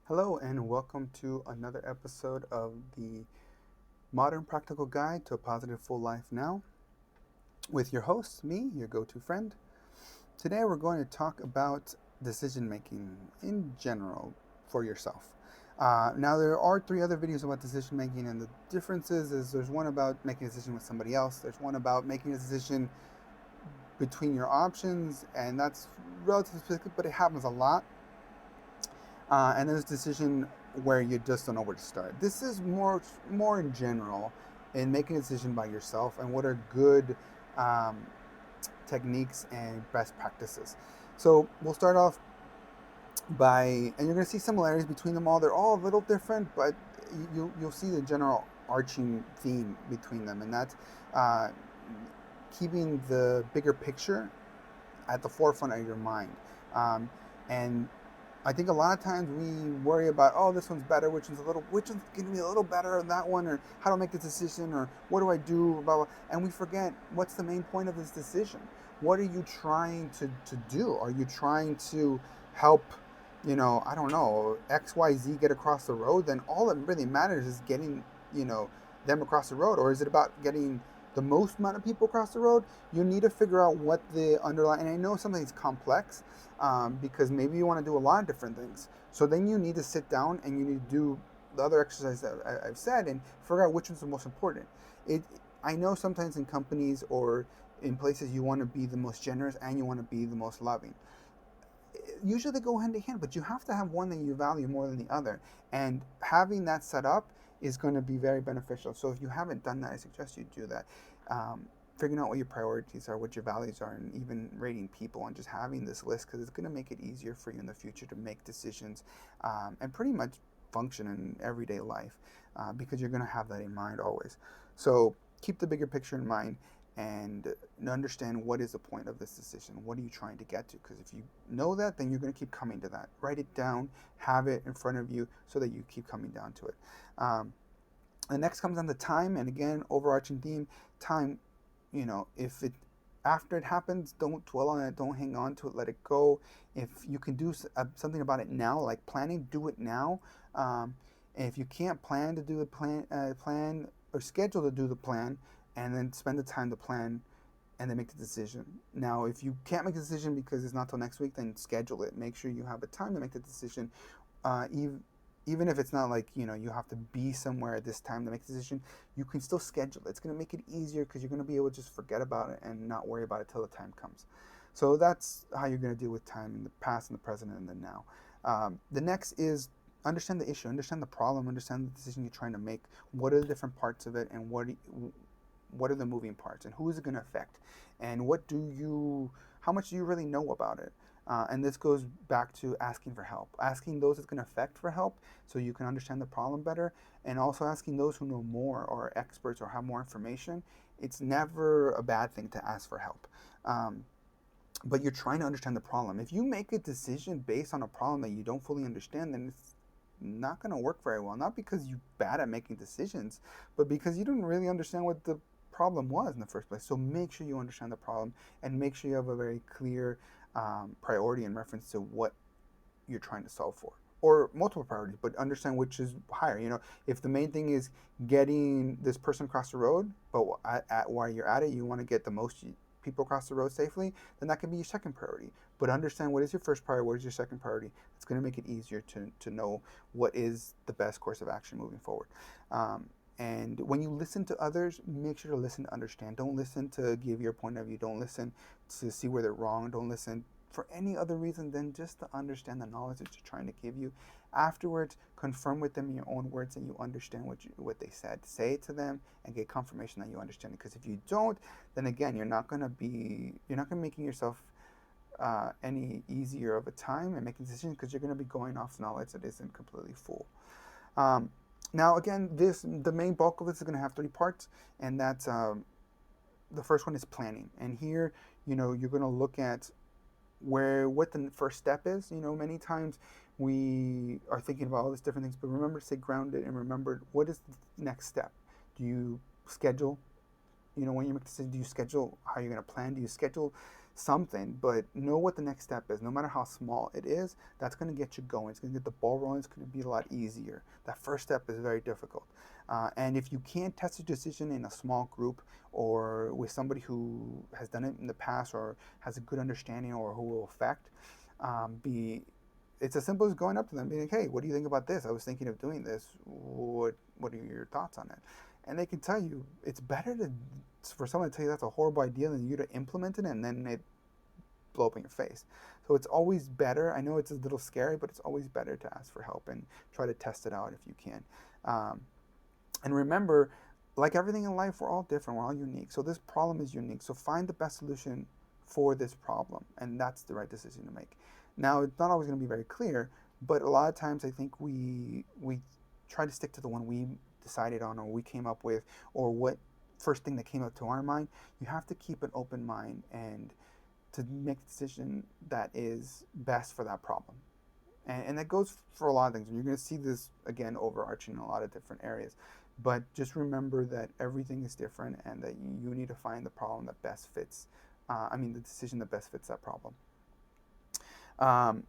Hello, and welcome to another episode of the Modern Practical Guide to a Positive Full Life Now with your host, me, your go to friend. Today, we're going to talk about decision making in general for yourself. Now, there are three other videos about decision making, and the differences is there's one about making a decision with somebody else, there's one about making a decision between your options, and that's relatively specific, but it happens a lot. And there's a decision where you just don't know where to start. This is more in general in making a decision by yourself and what are good um, techniques and best practices. So we'll start off by, and you're going to see similarities between them all. They're all a little different, but you'll see the general arching theme between them, and that's uh, keeping the bigger picture at the forefront of your mind. And I think a lot of times we worry about, oh, this one's better, which one's going to be a little better than that one, or how to make this decision, or what do I do, blah, blah. And we forget what's the main point of this decision. What are you trying to do? Are you trying to help, I don't know, XYZ get across the road? Then all that really matters is getting, you know, them across the road. Or is it about getting the most amount of people across the road? You need to figure out what the underlying, and I know something's complex, because maybe you want to do a lot of different things. So then you need to sit down and you need to do the other exercise that I've said and figure out which one's the most important. It, I know sometimes in companies or in places you want to be the most generous and you want to be the most loving. Usually they go hand in hand, but you have to have one that you value more than the other. And having that set up is going to be very beneficial. So if you haven't done that, I suggest you do that. Um, Figuring out what your priorities are, what your values are, and even rating people and just having this list, because it's going to make it easier for you in the future to make decisions and pretty much function in everyday life, because you're going to have that in mind always. So keep the bigger picture in mind and understand what is the point of this decision. What are you trying to get to? Because if you know that, then you're going to keep coming to that. Write it down, have it in front of you so that you keep coming down to it. Um, the next comes on the time, and again, overarching theme, time. If it after it happens, don't dwell on it, don't hang on to it, let it go. If you can do something about it now, like planning, do it now. And if you can't plan to do the plan or schedule to do the plan, and then spend the time to plan and then make the decision. Now, if you can't make a decision because it's not till next week, then schedule it. Make sure you have a time to make the decision. Even if it's not like you have to be somewhere at this time to make the decision, you can still schedule it. It's going to make it easier because you're going to be able to just forget about it and not worry about it till the time comes. So that's how you're going to deal with time in the past and the present and the now. The next is understand the issue, understand the problem, understand the decision you're trying to make. What are the different parts of it, and what are the moving parts, and who is it going to affect, and how much do you really know about it? And this goes back to asking for help, asking those it's going to affect for help so you can understand the problem better, and also asking those who know more or are experts or have more information. It's never a bad thing to ask for help. Um, but you're trying to understand the problem. If you make a decision based on a problem that you don't fully understand, then it's not going to work very well. Not because you're bad at making decisions, but because you don't really understand what the problem was in the first place. So make sure you understand the problem and make sure you have a very clear priority in reference to what you're trying to solve for. Or multiple priorities, but understand which is higher. If the main thing is getting this person across the road, but while you're at it, you want to get the most people across the road safely, then that can be your second priority. But understand what is your first priority, what is your second priority. It's going to make it easier to know what is the best course of action moving forward. And when you listen to others, make sure to listen to understand. Don't listen to give your point of view. Don't listen to see where they're wrong. Don't listen for any other reason than just to understand the knowledge that you're trying to give you. Afterwards, confirm with them in your own words that you understand what they said. Say it to them and get confirmation that you understand it. Because if you don't, then again, you're not going to making yourself any easier of a time and making decisions, because you're going to be going off knowledge that isn't completely full. Um, Now, again, the main bulk of this is going to have three parts, and that's the first one is planning. And here, you're going to look at what the first step is. Many times we are thinking about all these different things, but remember to stay grounded and remember what is the next step. Do you schedule? When you make a decision, do you schedule how you're going to plan? Do you schedule something, but know what the next step is. No matter how small it is, that's going to get you going. It's going to get the ball rolling. It's going to be a lot easier. That first step is very difficult. And if you can't test a decision in a small group or with somebody who has done it in the past or has a good understanding or who will affect, be it's as simple as going up to them, being like, "Hey, what do you think about this? I was thinking of doing this. What are your thoughts on it?" And they can tell you it's better for someone to tell you that's a horrible idea than you to implement it and then it blow up in your face. So it's always better. I know it's a little scary, but it's always better to ask for help and try to test it out if you can. Um, and remember, like everything in life, we're all different. We're all unique. So this problem is unique. So find the best solution for this problem, and that's the right decision to make. Now, it's not always going to be very clear, but a lot of times I think we try to stick to the one we decided on or we came up with or what first thing that came up to our mind. You have to keep an open mind and to make a decision that is best for that problem. And that goes for a lot of things. You're going to see this again overarching in a lot of different areas. But just remember that everything is different and that you need to find the problem that best fits, the decision that best fits that problem. Um,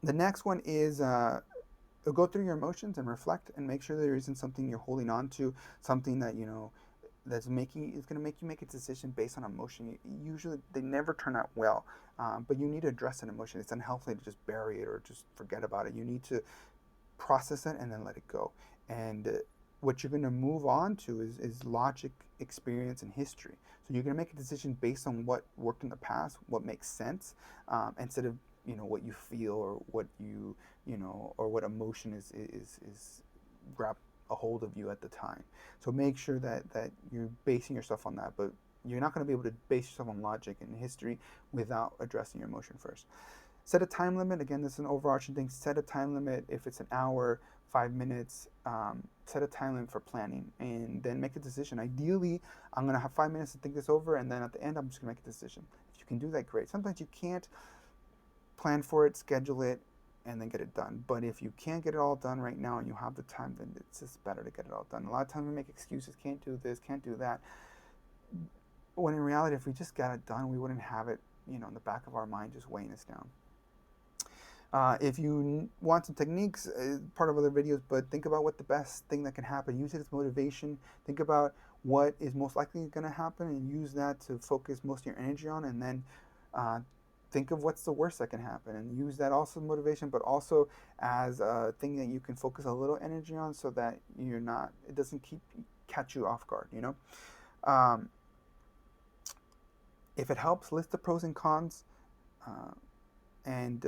the next one is go through your emotions and reflect and make sure there isn't something you're holding on to, something that, that's making it's going to make you make a decision based on emotion. Usually, they never turn out well, but you need to address an emotion. It's unhealthy to just bury it or just forget about it. You need to process it and then let it go. And what you're going to move on to is logic, experience, and history. So you're going to make a decision based on what worked in the past, what makes sense, instead of what you feel or what or what emotion is grab a hold of you at the time. So make sure that you're basing yourself on that, but you're not going to be able to base yourself on logic and history without addressing your emotion first. Set a time limit. Again, this is an overarching thing. Set a time limit. If it's an hour, 5 minutes, set a time limit for planning and then make a decision. Ideally, I'm going to have 5 minutes to think this over, and then at the end, I'm just going to make a decision. If you can do that, great. Sometimes you can't plan for it, schedule it, and then get it done. But if you can't get it all done right now and you have the time, then it's just better to get it all done. A lot of times we make excuses, can't do this, can't do that. When in reality, if we just got it done, we wouldn't have it, in the back of our mind just weighing us down. If you want some techniques, part of other videos, but think about what the best thing that can happen. Use it as motivation. Think about what is most likely going to happen and use that to focus most of your energy on, and then think of what's the worst that can happen and use that also as motivation, but also as a thing that you can focus a little energy on so that it doesn't catch you off guard, Um, if it helps, list the pros and cons and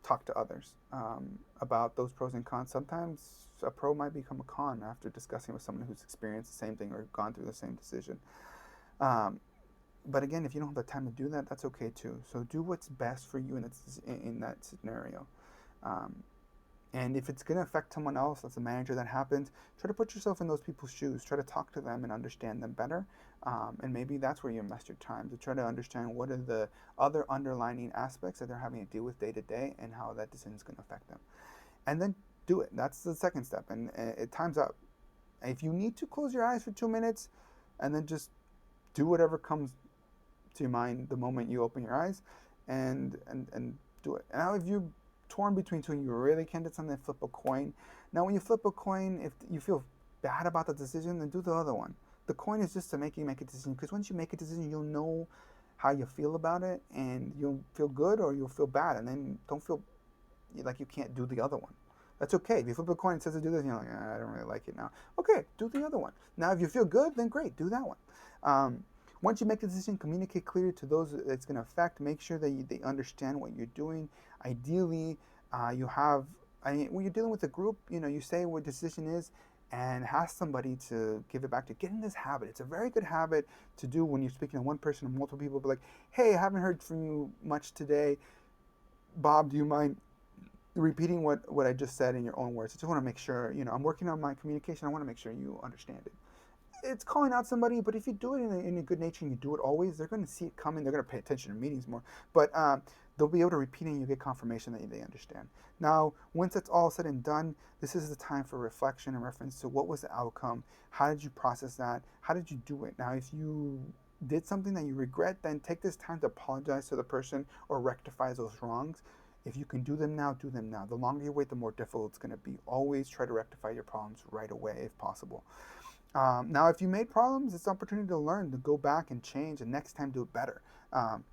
talk to others about those pros and cons. Sometimes a pro might become a con after discussing with someone who's experienced the same thing or gone through the same decision. But again, if you don't have the time to do that, that's okay too. So do what's best for you in that scenario. And if it's going to affect someone else, that's a manager that happens, try to put yourself in those people's shoes. Try to talk to them and understand them better. And maybe that's where you invest your time, to try to understand what are the other underlying aspects that they're having to deal with day to day and how that decision is going to affect them. And then do it. That's the second step. And time's up. If you need to close your eyes for 2 minutes and then just do whatever comes to your mind the moment you open your eyes and do it. Now, if you're torn between two and you really can't do something, flip a coin. Now, when you flip a coin, if you feel bad about the decision, then do the other one. The coin is just to make you make a decision, because once you make a decision, you'll know how you feel about it, and you'll feel good or you'll feel bad, and then don't feel like you can't do the other one. That's okay. If you flip a coin and it says to do this, and you're like, I don't really like it now. Okay, do the other one. Now, if you feel good, then great, do that one. Once you make the decision, communicate clearly to those it's going to affect. Make sure that they understand what you're doing. Ideally, when you're dealing with a group, you say what the decision is and ask somebody to give it back to you. Get in this habit. It's a very good habit to do when you're speaking to one person or multiple people. Be like, hey, I haven't heard from you much today. Bob, do you mind repeating what I just said in your own words? I just want to make sure, I'm working on my communication. I want to make sure you understand it. It's calling out somebody, but if you do it in a good nature and you do it always, they're going to see it coming. They're going to pay attention to meetings more. But they'll be able to repeat it and you get confirmation that they understand. Now, once it's all said and done, this is the time for reflection and reference to what was the outcome? How did you process that? How did you do it? Now, if you did something that you regret, then take this time to apologize to the person or rectify those wrongs. If you can do them now, do them now. The longer you wait, the more difficult it's going to be. Always try to rectify your problems right away if possible. Now, if you made problems, it's an opportunity to learn, to go back and change, and next time do it better. Um,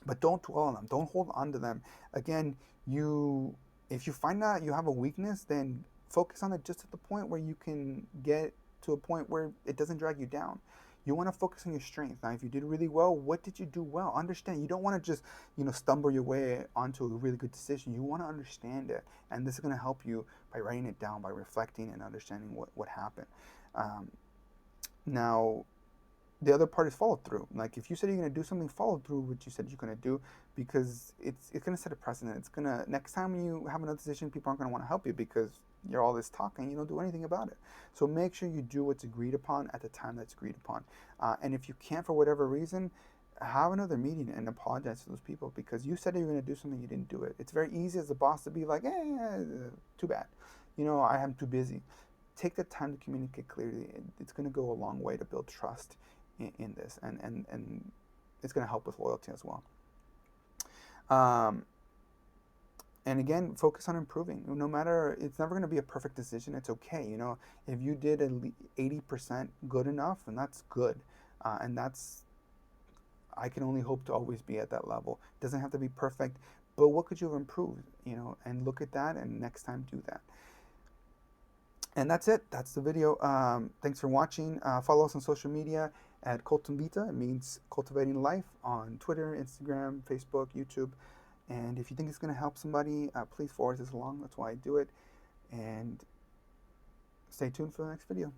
but don't dwell on them. Don't hold on to them. Again, you if you find out you have a weakness, then focus on it just at the point where you can get to a point where it doesn't drag you down. You want to focus on your strength. Now, if you did really well, what did you do well? Understand. You don't want to just, stumble your way onto a really good decision. You want to understand it, and this is going to help you by writing it down, by reflecting and understanding what happened. Um, Now, the other part is follow through. Like if you said you're gonna do something, follow through what you said you're gonna do, because it's gonna set a precedent. It's gonna next time you have another decision, people aren't gonna want to help you because you're all this talking, you don't do anything about it. So make sure you do what's agreed upon at the time that's agreed upon. And if you can't for whatever reason, have another meeting and apologize to those people because you said you were gonna do something, you didn't do it. It's very easy as a boss to be like, too bad. I am too busy. Take the time to communicate clearly. It's going to go a long way to build trust in this, and it's going to help with loyalty as well. Um, and again, focus on improving. No matter, it's never going to be a perfect decision. It's okay. If you did 80% good enough, and that's good, and I can only hope to always be at that level. It doesn't have to be perfect, but what could you have improved? And look at that, and next time do that. And that's it. That's the video. Thanks for watching. Follow us on social media at Cultum Vita. It means cultivating life on Twitter, Instagram, Facebook, YouTube. And if you think it's going to help somebody, please forward this along. That's why I do it. And stay tuned for the next video.